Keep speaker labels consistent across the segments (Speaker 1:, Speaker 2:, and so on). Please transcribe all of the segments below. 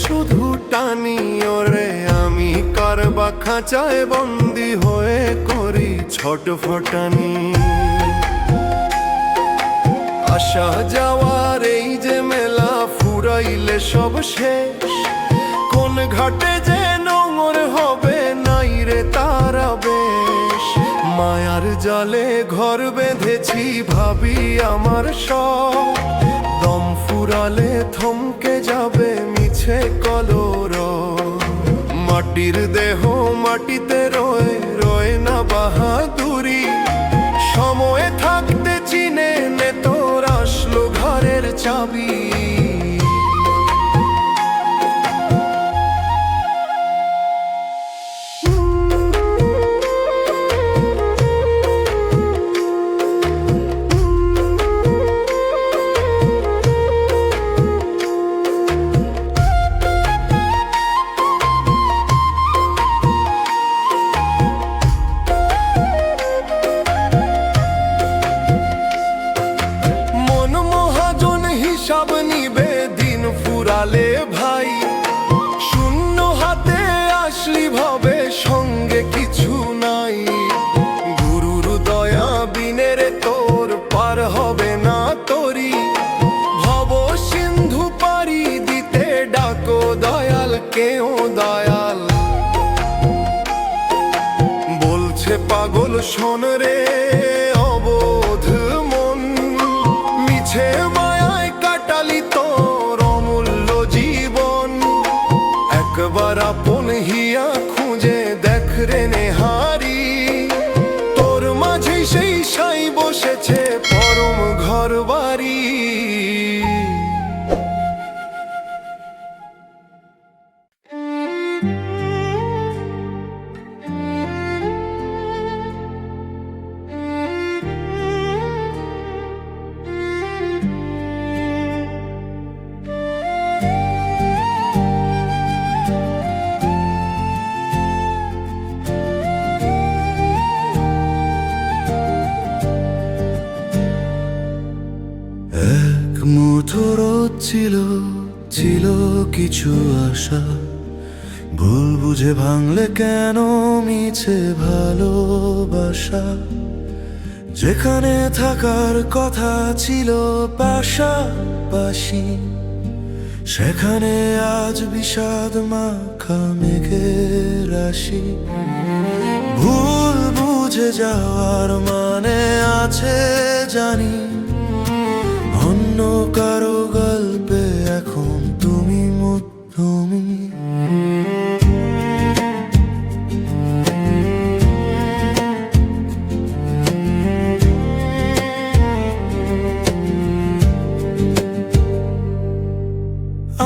Speaker 1: শুধু টানি ওরে আমি কারবা খাঁচায় বন্দি হয়ে করি ছটফটানি। আসা যাওয়ার এই যে মেলা ফুরাইলে সব শেষ, কোন ঘাটে যে নোংর হবে নাই রে তারা বেশ। মায়ার জালে ঘর বেঁধেছি ভাবি আমার সব, দম ফুরালে থমকে যাবে মিছে কলরব। মাটির দেহ মাটিতে রয়ে রয়ে না বাহাদুরি, সময় থাকতে চিনে নে তোর আসলো ঘরের চাবি। সব নিবে দিন ফুরালে ভাই, শূন্য হাতে আসলি ভবে সঙ্গে কিছু নাই। গুরুর দয়া বিনে রে তোর পার হবে না তরি, ভব সিন্ধু পারি দিতে ডাকো দয়াল কেউ দয়াল। বলছে পাগল শোন রে অবোধ মন, মিছে একবার আপন হিয়া খুঁজে দেখ রে নেহারি, তোর মাঝে সেই সাই বসেছে পরম ঘর বাড়ি।
Speaker 2: এক মুঠো রোদ ছিল, ছিল কিছু আশা, ভুল বুঝে ভাঙলে কেন মিছে ভালোবাসা। যেখানে থাকার কথা ছিল পাশাপাশি, সেখানে আজ বিষাদ মাখা মেঘের রাশি। ভুল বুঝে যাওয়ার মানে আছে জানি, অন্য কারো গল্পে এখন তুমি মধ্যমী।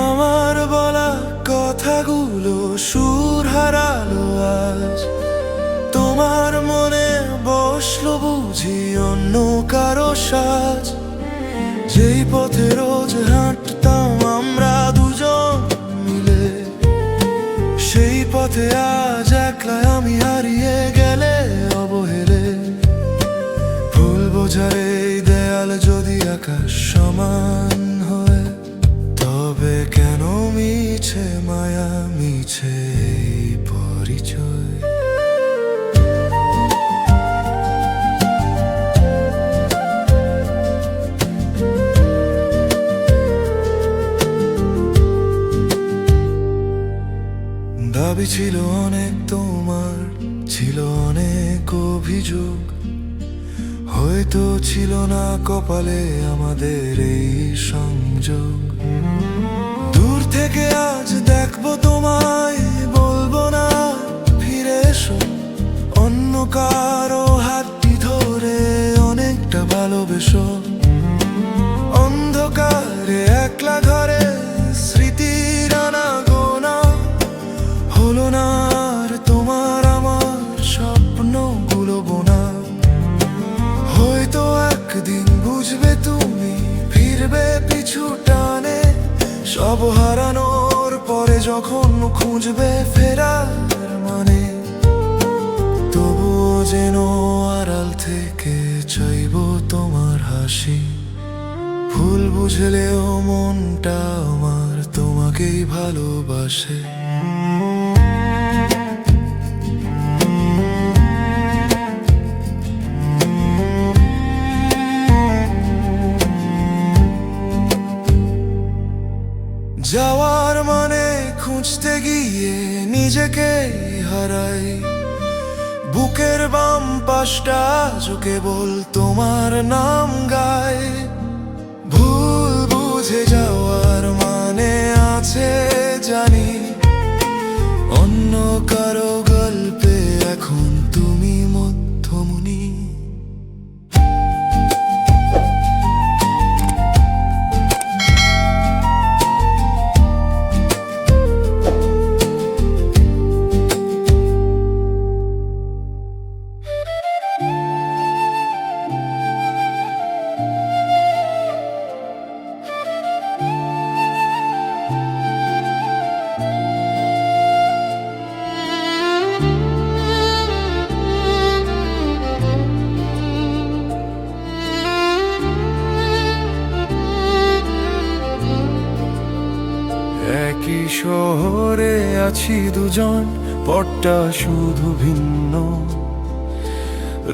Speaker 2: আমার বলা কথাগুলো সুর হারালো আজ, তোমার মনে বসলো বুঝি অন্য কারো সাজ। যেই পথে রোজ হাঁটতাম আমরা দুজন মিলে, সেই পথে আজ একলা আমি হারিয়ে গেলে অবহেলে। ফুল বোঝার এই দেয়াল যদি আকাশ সমান হয়, তবে কেন মিছে মায়া মিছে এই পরিচয়। দাবি ছিল অনেক তোমার, ছিল অনেক অভিযোগ, হয়তো ছিল না কপালে আমাদের এই সংযোগ। দূর থেকে আজ দেখবো তোমায়, বলবো না ফিরে এসো, অন্য কারো হাতটি ধরে অনেকটা ভালোবেসো। অন্ধকারে একলা ঘরে স্মৃতির আনাগোনা, হলো না আর তোমার আমার স্বপ্নগুলো বোনা। হয়তো একদিন বুঝবে তুমি, ফিরবে পিছু টানে, সব হারানোর পরে যখন খুঁজবে ফেরার মানে। তবুও যেন আড়াল থেকে চাইবো তোমার হাসি, ভুল বুঝলেও মনটা আমার তোমাকেই ভালোবাসে। যাওয়ার মানে খুঁজতে গিয়ে নিজেকে হারাই, বুকের বাম পাশটা কেবল তোমার নাম গায়। ভুল বুঝে যাওয়ার মানে আছে জানি, অন্য কারো গল্পে এখন তুমি মধ্যমণি। একই শহরে আছি দুজন, পথটা শুধু ভিন্ন।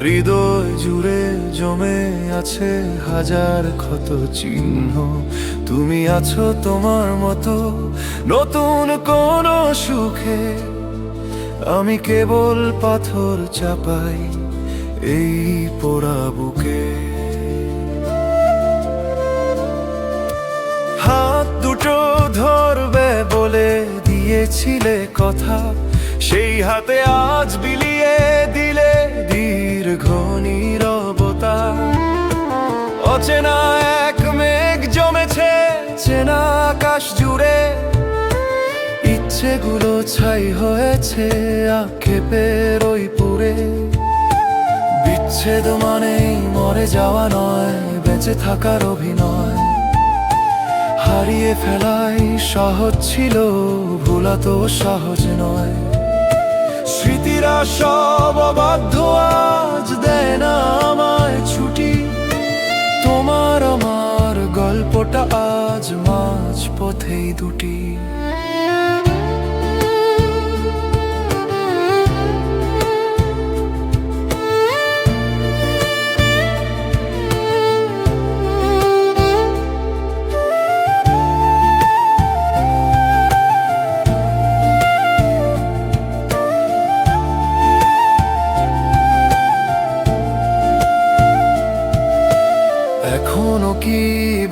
Speaker 2: হৃদয় জুড়ে জমে আছে হাজার ক্ষত চিহ্ন। তুমি আছো তোমার মতো নতুন কোন সুখে, আমি কেবল পাথর চাপাই এই পোড়া বুকে। হাত দুটো ধরবে বলে দিয়েছিলে কথা, সেই হাতে আজ বিলিয়ে দিলে দীর্ঘ নীরবতা। অচেনা এক মেঘ জমেছে চেনা আকাশ জুড়ে, ইচ্ছেগুলো ছাই হয়েছে আক্ষেপের ওই পুরে। বিচ্ছেদ মানেই মরে যাওয়া নয়, বেঁচে থাকার অভিনয়। হারিয়ে ফেলাই সহজ ছিল, ভোলা তো সহজ নয়। স্মৃতিরা সব অবাধ্য আজ দেয় না আমায় ছুটি। তোমার আমার গল্পটা আজ মাঝ পথেই দুটি। এখনো কি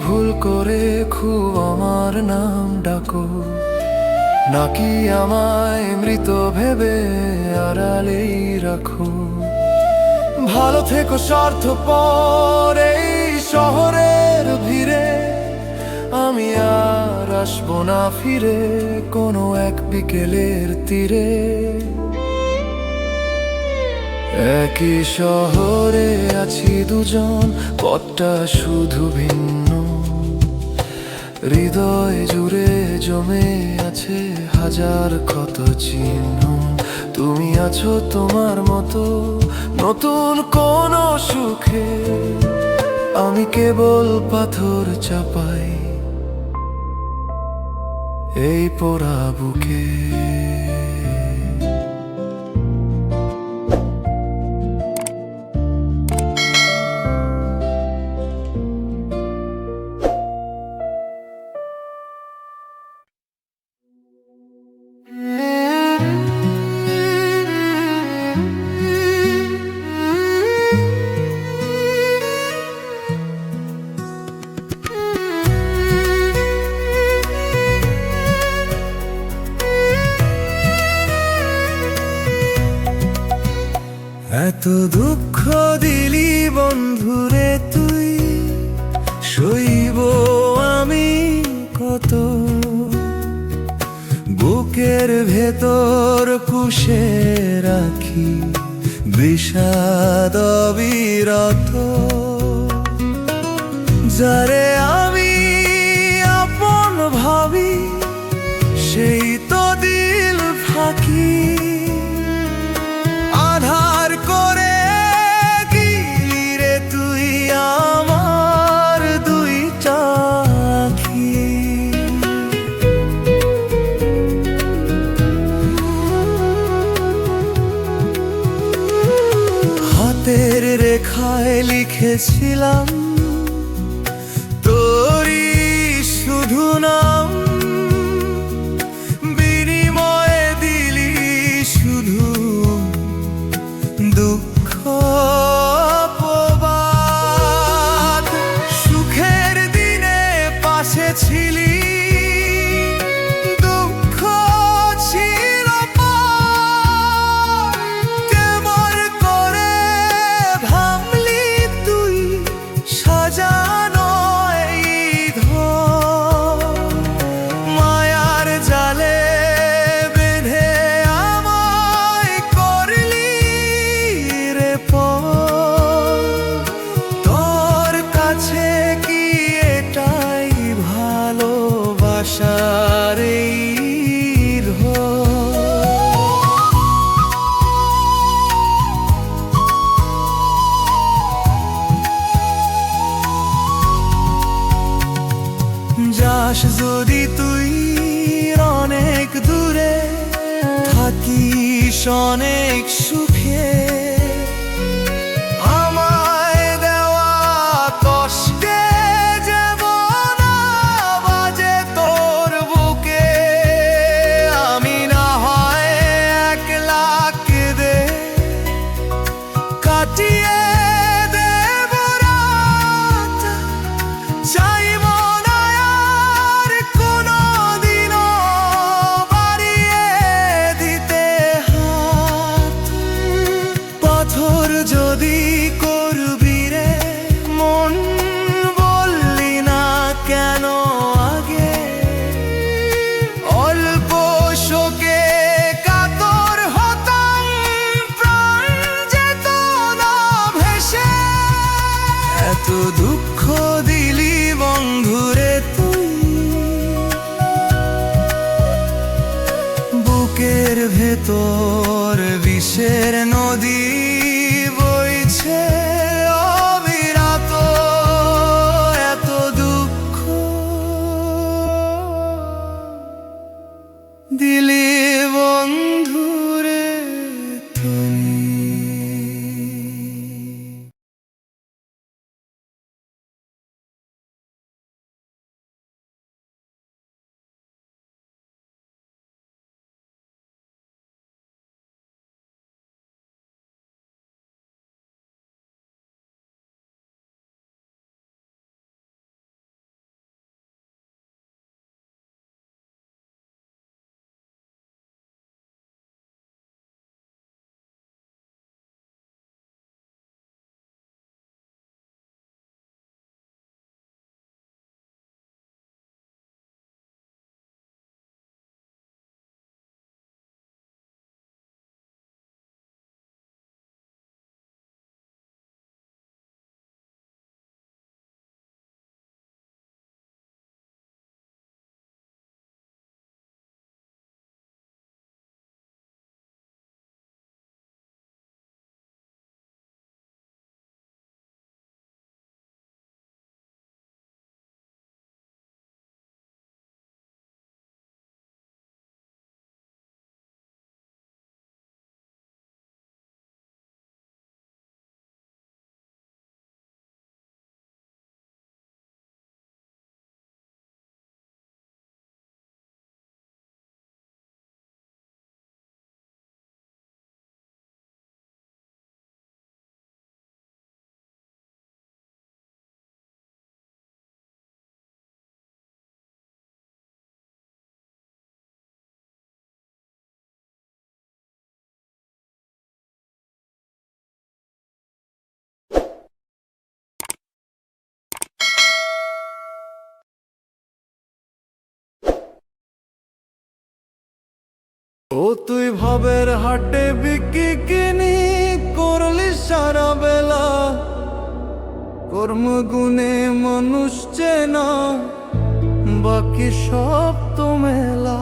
Speaker 2: ভুল করে খুব আমার নাম ডাকো, নাকি আমায় মৃত ভেবে আড়ালেই রাখো? ভালো থেকো স্বার্থপর এই শহরের ভিড়ে, আমি আর আসবো না ফিরে কোনো এক বিকেলের তীরে। একই শহরে আছি দুজন, পথটা শুধু ভিন্ন। হৃদয় জুড়ে জমে আছে হাজার ক্ষত চিহ্ন। তুমি আছো তোমার মতো নতুন কোন সুখে, আমি কেবল পাথর চাপাই এই পোড়া বুকে। এত দুঃখ দিলি বন্ধুরে তুই, সইব আমি কত? বুকের ভেতর পুষে রাখি বিষাদ অবিরত। যারে আমি আপন ভাবি সেই তো দিল ফাঁকি। আধার করে গিলি রে তুই আমার দুইটা আঁখি। লিখেছিলাম তোরই শুধু নাম, বিনিময়ে দিলি শুধু দুঃখ প্রবাদ। সুখের দিনে পাশে ছিলি, দুঃখ ছিল পার। কেমন করে ভাবলি তুই সাজানো এই ঘর, মায়ার জালে বেঁধে আমায় করলি রে পর। তোর কাছে কি এটাই ভালোবাসার এই ঢোল? যাস যদি তুই অনেক দূরে, থাকিস অনেক সুখে, আমায় দেওয়া কষ্টে যেমন বাজে তোর বুকে। আমি না হয় একলা কেঁদে কাটিয়ে দেব রাত, চাইব না আর কোনোদিনও বাড়িয়ে দিতে হাত। পাথর যদি করবি রে মন, বললি না কেন আগে? অল্প শোকে কাতর হতাম, প্রাণ যেত না ভেসে। এত দুঃখ দিলি বন্ধুরে তুই, বুকের ভেতর বিষের নদী বইছে অবিরত। এত দুঃখ দিলি বন্ধুরে তুই। ও তুই ভাবের হাটে বিক্রি কিনি করলি সারা বেলা, কর্মগুণে মানুষ চেনা বাকি সব তো মেলা।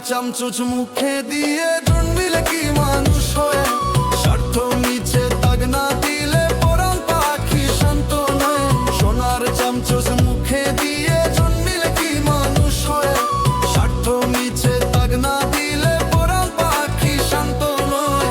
Speaker 2: চামচুচ মুখে দিয়ে জন্মিলে কি মানুষ হয়ে স্বার্থ মিছে দাগ না দিলে পরাণ পাখি শান্ত নয় সোনার চামচুচ মুখে দিয়ে জন্মিলে কি মানুষ হয়ে স্বার্থ মিছে দাগ না দিলে পরাণ পাখি শান্ত নয়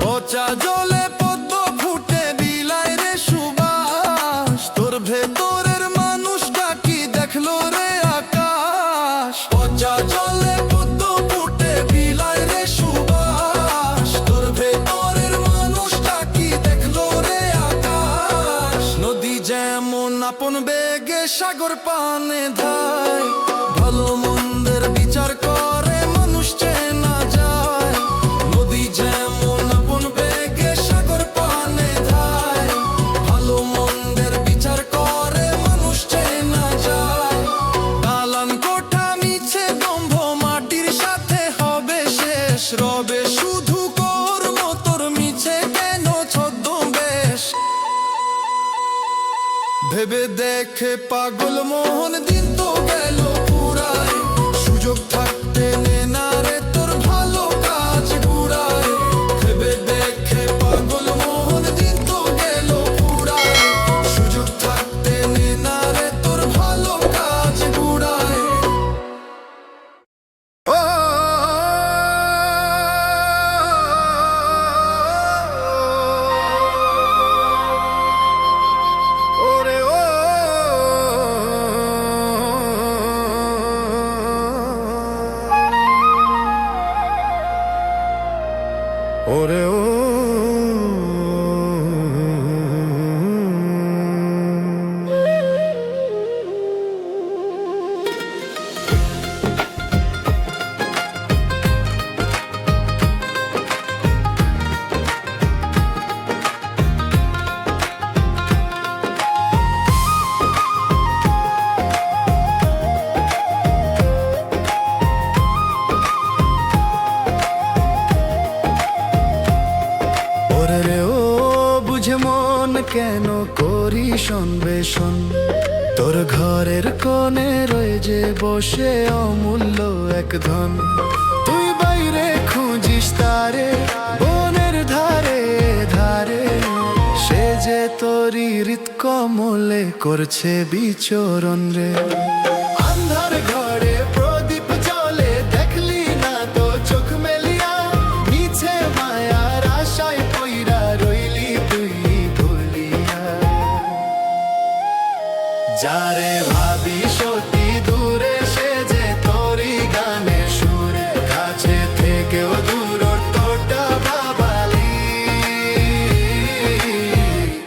Speaker 2: পচা জলে পদ্ম ফুটে বিলায় রে সুবাস তোর ভেতরের মানুষটা কি দেখলো রে আকাশ পচা জলে পদ্ম ফুটে বিলায় রে সুবাস তোর ভেতরের মানুষটা কি দেখলো রে আকাশ নদী যেমন আপন বেগে সাগর পানে ধায় ভালো মন্দের বিচার করে মানুষ চেনা যায় নদী যেমন আপন বেগে সাগর পানে ধায় ভালো মন্দের বিচার করে মানুষ চেনা যায় দালান কোঠা মিছে দম্ভ মাটির সাথে হবে শেষ রবে শুধু কর্ম তোর মিছে কেন ছদ্মবেশ ভেবে দেখে পাগল মোহন দিন তো গেল পুরায় সুযোগ থাকতে নে না রে তোর ভালো কাজ ঘুরায় ভেবে দেখে পাগল মোহন দিন তো গেল পুরায় সুযোগ থাকতে নে না রে তোর ভালো কাজ ঘুরায়
Speaker 1: ও ওরে ও ওরে ও ওরে রে ও বুঝে মন কেন করি সন্বেষণ তোর ঘরের কোণে রয়ে যে বসে অমূল্য এক ধন তুই বাইরে খুঁজিস তারে বনের ধারে ধারে সে যে তোরই হৃৎকমলে করছে বিচরণ রে আন্ধার ঘরে প্রদীপ জ্বলে দেখলি না তো চোখ মেলিয়া মিছে মায়ার আশায় পইরা রইলি তুই ভুলিয়া যারে ভাবি সত্যি দূরে সে যে তোরই গানে সুরে কাছে থেকেও দূর তোটা ভাবালি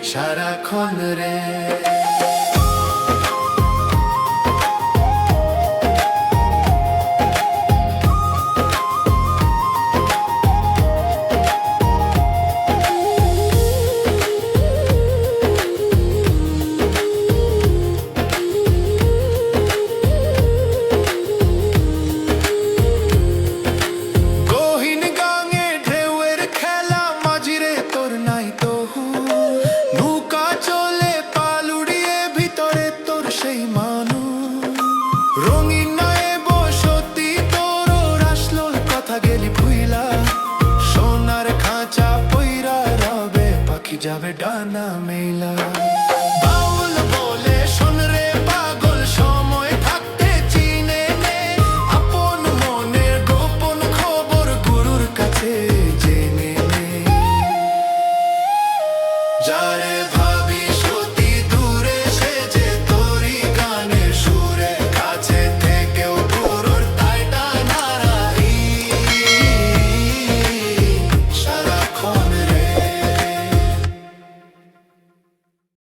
Speaker 1: সারাক্ষণ রে গহীন গাঙে ঢেউয়ের খেলা মাঝিরে তোর নাই তো নৌকা চলে পাল উড়িয়ে ভিতরে তোর সেই মানুষ রঙিন নয় বসতি তোর আসলো কথা গেলি ভুইলা সোনার খাঁচা পইরা রবে পাখি যাবে ডানা মেলা বাউল বলে শোন রে পাগল সময় থাকতে চিনে নে আপন মনের গোপন খবর গুরুর কাছে জেনে নে যারে